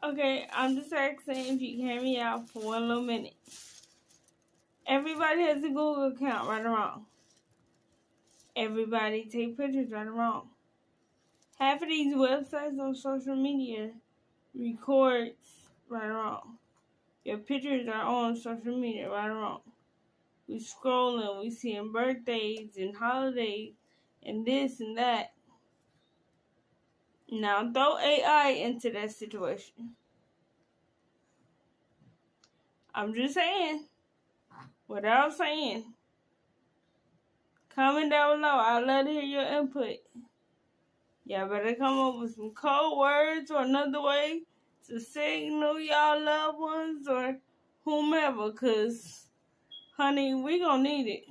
Okay, I'm just asking if you can hear me out for one little minute. Everybody has a Google account, right or wrong. Everybody take pictures, right or wrong. Half of these websites on social media records, right or wrong. Your pictures are on social media, right or wrong. We scrolling, we seeing birthdays and holidays and this and that. Now throw AI into that situation. I'm just saying, without saying. Comment down below. I'd love to hear your input. Y'all better come up with some code words or another way to signal y'all loved ones or whomever, because, honey, we gonna need it.